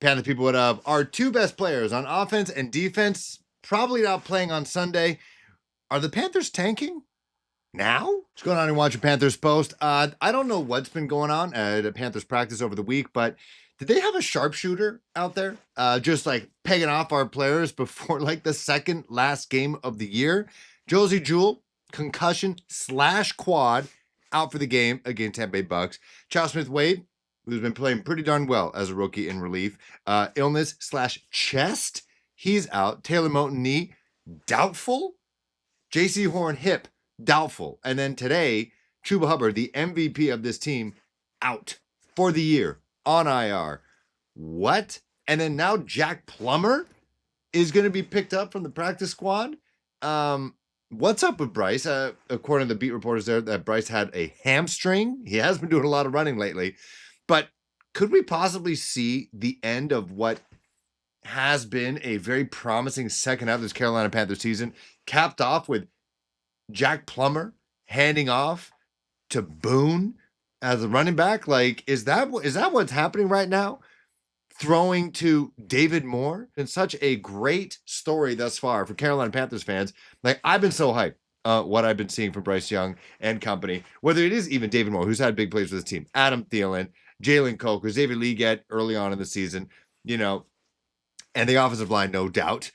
Panther people would have our two best players on offense and defense probably not playing on Sunday. Are the Panthers tanking now? What's going on in Watching Panthers Post? I don't know what's been going on at a Panthers practice over the week, but did they have a sharpshooter out there just like pegging off our players before like the second last game of the year? Josie Jewell, concussion / quad, out for the game against Tampa Bay Bucks. Charles Smith-Wade, who's been playing pretty darn well as a rookie in relief, illness / chest, he's out. Taylor Moton, knee, doubtful. J.C. Horn, hip, doubtful. And then today, Chuba Hubbard, the MVP of this team, out for the year on IR. What? And then now Jack Plummer is going to be picked up from the practice squad. What's up with Bryce? According to the beat reporters there, that Bryce had a hamstring. He has been doing a lot of running lately. But could we possibly see the end of what has been a very promising second half of this Carolina Panthers season, capped off with Jack Plummer handing off to Boone as a running back? Like, is that what's happening right now? Throwing to David Moore. Been such a great story thus far for Carolina Panthers fans. Like, I've been so hyped what I've been seeing from Bryce Young and company, whether it is even David Moore, who's had big plays for this team, Adam Thielen, Jalen Coker, Xavier Leggett early on in the season, and the offensive line, no doubt.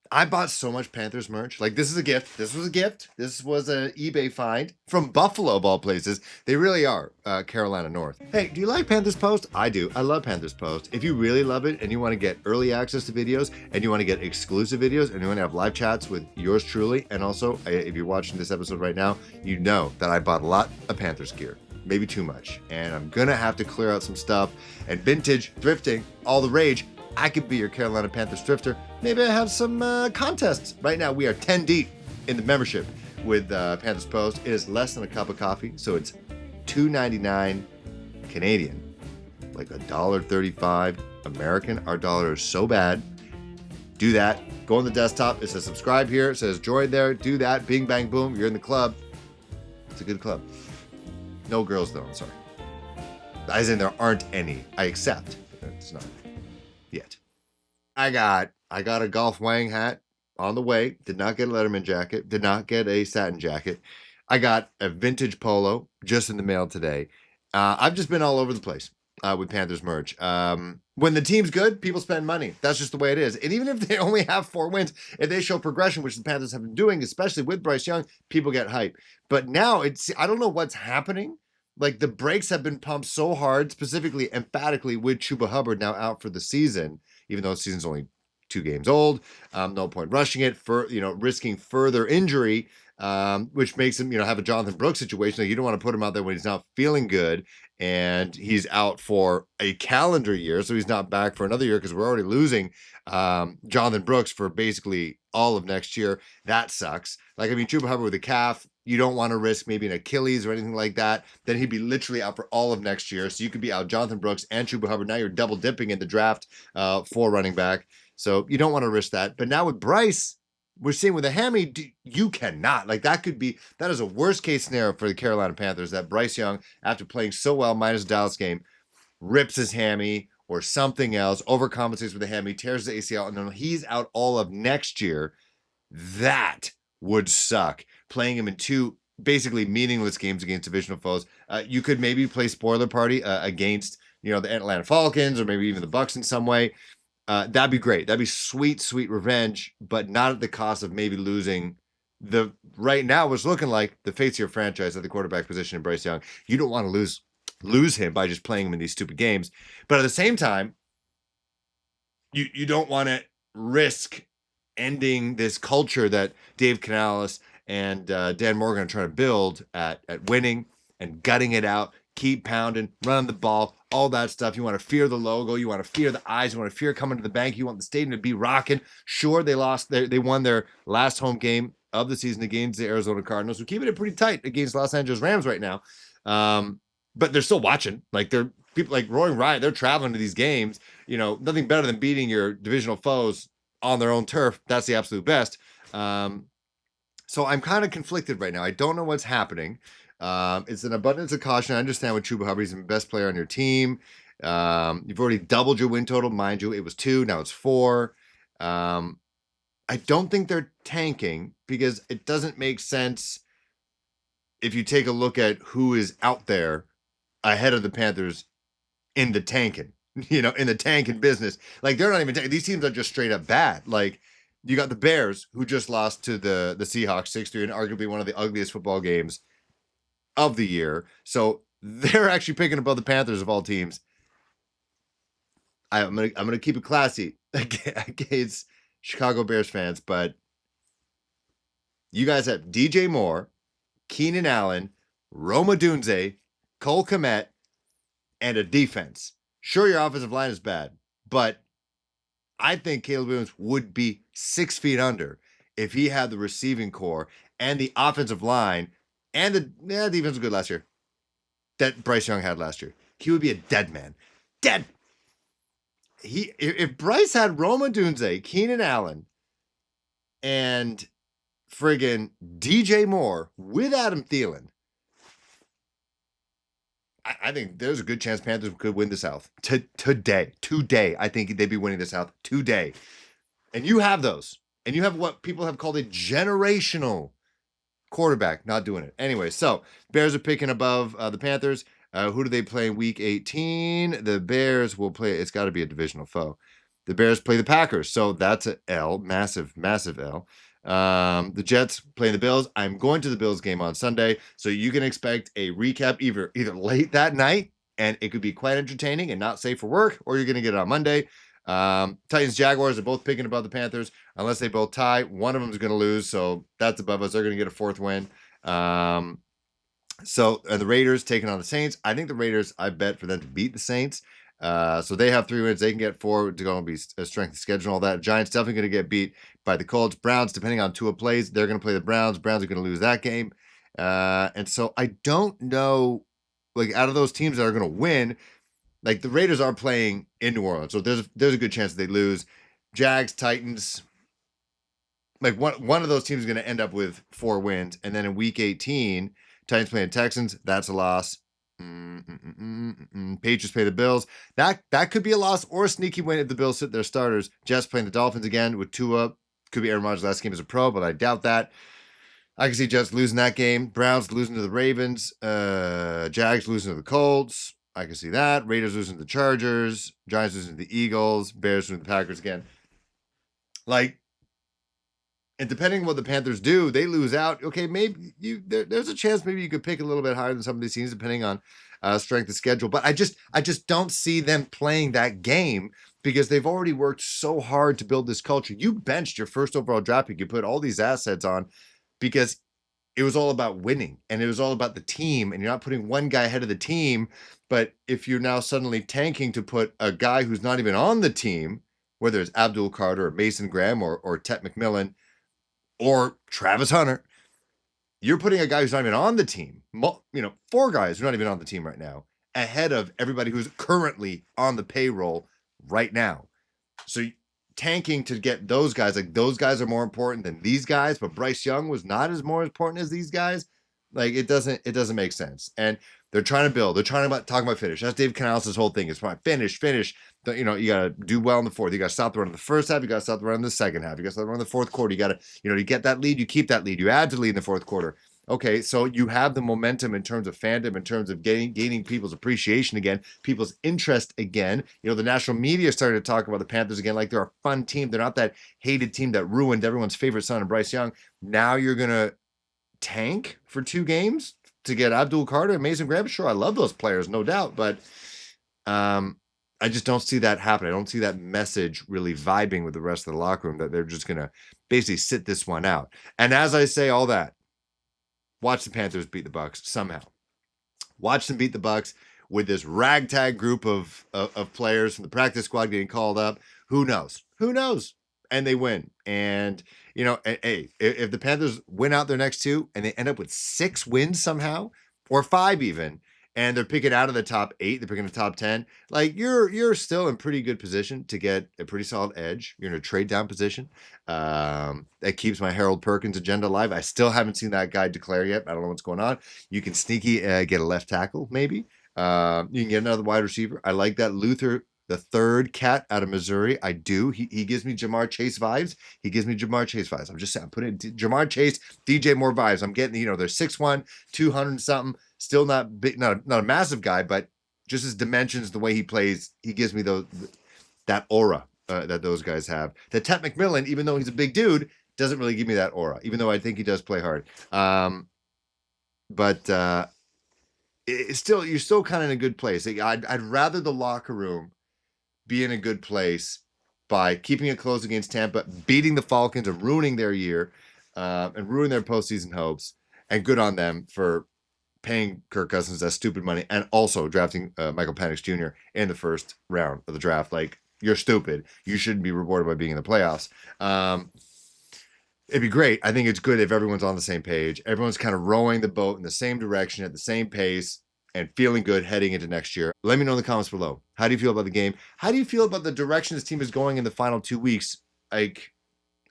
I bought so much Panthers merch. Like, this is a gift. This was a gift. This was an eBay find from Buffalo, of all places. They really are Carolina North. Hey, do you like Panthers Post? I do. I love Panthers Post. If you really love it and you want to get early access to videos and you want to get exclusive videos and you want to have live chats with yours truly, and also, if you're watching this episode right now, you know that I bought a lot of Panthers gear. Maybe too much. And I'm going to have to clear out some stuff. And vintage, thrifting, all the rage. I could be your Carolina Panthers thrifter. Maybe I have some contests. Right now, we are 10 deep in the membership with Panthers Post. It is less than a cup of coffee, so it's $2.99 Canadian, like $1.35 American. Our dollar is so bad. Do that. Go on the desktop. It says subscribe here. It says join there. Do that. Bing, bang, boom. You're in the club. It's a good club. No girls, though. I'm sorry. As in, there aren't any. I accept. It's not yet. I got a Golf Wang hat on the way. Did not get a Letterman jacket. Did not get a satin jacket. I got a vintage polo just in the mail today. I've just been all over the place with Panthers merch. When the team's good, people spend money. That's just the way it is. And even if they only have 4 wins, if they show progression, which the Panthers have been doing, especially with Bryce Young, people get hype. But now I don't know what's happening. Like, the brakes have been pumped so hard, specifically, emphatically, with Chuba Hubbard now out for the season, even though the season's only 2 games old. No point rushing it for, risking further injury, which makes him, have a Jonathan Brooks situation. Like, you don't want to put him out there when he's not feeling good and he's out for a calendar year. So he's not back for another year because we're already losing Jonathan Brooks for basically all of next year. That sucks. Like, Chuba Hubbard with a calf, you don't want to risk maybe an Achilles or anything like that. Then he'd be literally out for all of next year. So you could be out Jonathan Brooks and Chuba Hubbard. Now you're double dipping in the draft for running back. So you don't want to risk that. But now with Bryce, we're seeing with a hammy, you cannot. Like, that is a worst case scenario for the Carolina Panthers, that Bryce Young, after playing so well minus the Dallas game, rips his hammy or something else, overcompensates with a hammy, tears the ACL, and then he's out all of next year. That would suck. Playing him in 2 basically meaningless games against divisional foes. You could maybe play spoiler party against, the Atlanta Falcons or maybe even the Bucks in some way. That'd be great. That'd be sweet, sweet revenge, but not at the cost of maybe losing right now what's looking like the face of your franchise at the quarterback position in Bryce Young. You don't want to lose him by just playing him in these stupid games. But at the same time, you don't want to risk ending this culture that Dave Canales and Dan Morgan are trying to build at winning and gutting it out, keep pounding, running the ball, all that stuff. You want to fear the logo. You want to fear the eyes. You want to fear coming to the bank. You want the stadium to be rocking. Sure, they won their last home game of the season against the Arizona Cardinals, who are keeping it pretty tight against Los Angeles Rams right now. But they're still watching. Like, they're people like Roaring Riot. They're traveling to these games. Nothing better than beating your divisional foes on their own turf. That's the absolute best. So I'm kind of conflicted right now. I don't know what's happening. It's an abundance of caution. I understand with Chuba Hubbard, he's the best player on your team. You've already doubled your win total. Mind you, it was 2, now it's 4. I don't think they're tanking because it doesn't make sense if you take a look at who is out there ahead of the Panthers in the tanking, in the tanking business. Like, they're not even tanking. These teams are just straight up bad. Like, you got the Bears, who just lost to the Seahawks 6-3 and arguably one of the ugliest football games of the year. So they're actually picking above the Panthers of all teams. I'm gonna keep it classy against Chicago Bears fans, but you guys have DJ Moore, Keenan Allen, Roma Dunze, Cole Kmet, and a defense. Sure, your offensive line is bad, but I think Caleb Williams would be 6 feet under if he had the receiving core and the offensive line and the defense was good last year that Bryce Young had last year. He would be a dead man. Dead. If Bryce had Roma Dunze, Keenan Allen, and friggin' DJ Moore with Adam Thielen, I think there's a good chance Panthers could win the South today. Today, I think they'd be winning the South today. And you have those. And you have what people have called a generational quarterback not doing it. Anyway, so Bears are picking above the Panthers. Who do they play in week 18? The Bears will play. It's got to be a divisional foe. The Bears play the Packers. So that's an L. Massive, massive L. The Jets playing the Bills. I'm going to the Bills game on Sunday. So you can expect a recap either late that night, and it could be quite entertaining and not safe for work, or you're going to get it on Monday. Titans, Jaguars are both picking above the Panthers. Unless they both tie, one of them is going to lose. So that's above us. They're going to get a 4th win. So the Raiders taking on the Saints. I think the Raiders, I bet for them to beat the Saints. So they have 3 wins. They can get 4 to go and be a strength of schedule and all that. Giants definitely going to get beat by the Colts. Browns, depending on Tua plays, they're going to play the Browns. Browns are going to lose that game. And so I don't know, like, out of those teams that are going to win, like, the Raiders are playing in New Orleans. So there's a good chance that they lose. Jags, Titans, like one of those teams is going to end up with 4 wins. And then in week 18, Titans playing Texans, that's a loss. Patriots play the Bills. That could be a loss or a sneaky win if the Bills sit their starters. Jets playing the Dolphins again with Tua. Could be Aaron Rodgers' last game as a pro, but I doubt that. I can see Jets losing that game. Browns losing to the Ravens. Jags losing to the Colts. I can see that. Raiders losing to the Chargers. Giants losing to the Eagles. Bears losing to the Packers again. Like, and depending on what the Panthers do, they lose out. Okay, maybe there's a chance maybe you could pick a little bit higher than some of these teams, depending on strength of schedule. But I just don't see them playing that game because they've already worked so hard to build this culture. You benched your first overall draft pick. You put all these assets on because it was all about winning and it was all about the team. And you're not putting one guy ahead of the team. But if you're now suddenly tanking to put a guy who's not even on the team, whether it's Abdul Carter or Mason Graham or Tet McMillan, or Travis Hunter, you're putting a guy who's not even on the team, 4 guys who are not even on the team right now, ahead of everybody who's currently on the payroll right now. So tanking to get those guys, like, those guys are more important than these guys, but Bryce Young was not as more important as these guys. Like, it doesn't make sense. And they're trying to build. They're trying to talk about finish. That's Dave Canales' whole thing. It's probably finish. You got to do well in the fourth. You got to stop the run in the first half. You got to stop the run in the second half. You got to stop the run in the fourth quarter. You got to, you get that lead. You keep that lead. You add to the lead in the fourth quarter. Okay, so you have the momentum in terms of fandom, in terms of gaining people's appreciation again, people's interest again. The national media started to talk about the Panthers again like they're a fun team. They're not that hated team that ruined everyone's favorite son of Bryce Young. Now you're going to tank for 2 games to get Abdul Carter and Mason Graham. Sure, I love those players, no doubt, but I just don't see that happening. I don't see that message really vibing with the rest of the locker room that they're just going to basically sit this one out. And as I say all that, watch the Panthers beat the Bucs somehow. Watch them beat the Bucs with this ragtag group of players from the practice squad getting called up. Who knows? And they win. And, hey, if the Panthers win out their next 2 and they end up with 6 wins somehow, or 5 even, and they're picking out of the top 8, they're picking the top 10, like, you're still in pretty good position to get a pretty solid edge. You're in a trade down position. That keeps my Harold Perkins agenda alive. I still haven't seen that guy declare yet. I don't know what's going on. You can sneaky get a left tackle, maybe. You can get another wide receiver. I like that Luther, the third cat out of Missouri. I do. He gives me Jamar Chase vibes. I'm just saying, I'm putting Jamar Chase, DJ Moore vibes. I'm getting, they're 6'1", 200 something. Still not big, not a massive guy, but just his dimensions, the way he plays, he gives me that aura that those guys have. That Ted McMillan, even though he's a big dude, doesn't really give me that aura, even though I think he does play hard. But it's still, you're still kind of in a good place. I'd rather the locker room be in a good place by keeping it close against Tampa, beating the Falcons and ruining their year, and ruining their postseason hopes. And good on them for paying Kirk Cousins that stupid money and also drafting Michael Penix Jr. in the first round of the draft. Like, you're stupid. You shouldn't be rewarded by being in the playoffs. It'd be great. I think it's good if everyone's on the same page. Everyone's kind of rowing the boat in the same direction at the same pace and feeling good heading into next year. Let me know in the comments below. How do you feel about the game? How do you feel about the direction this team is going in the final 2 weeks? Like,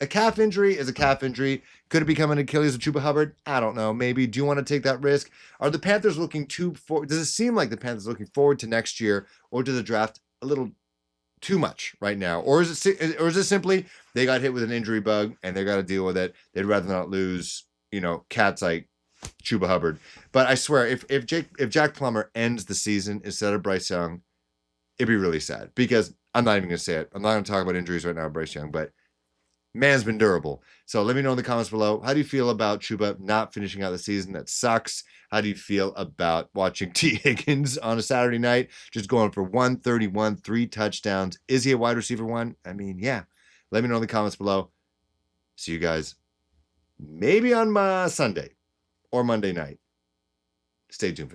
a calf injury is a calf injury. Could it become an Achilles with Chuba Hubbard? I don't know. Maybe. Do you want to take that risk? Are the Panthers looking too forward? Does it seem like the Panthers are looking forward to next year or to the draft a little too much right now? Or is it simply they got hit with an injury bug and they got to deal with it? They'd rather not lose, cats like Chuba Hubbard. But I swear, if Jack Plummer ends the season instead of Bryce Young, it'd be really sad, because I'm not even going to say it. I'm not going to talk about injuries right now, Bryce Young, but man's been durable. So let me know in the comments below. How do you feel about Chuba not finishing out the season? That sucks. How do you feel about watching T. Higgins on a Saturday night, just going for 131, 3 touchdowns? Is he a wide receiver one? I mean, yeah. Let me know in the comments below. See you guys maybe on Sunday or Monday night. Stay tuned for that.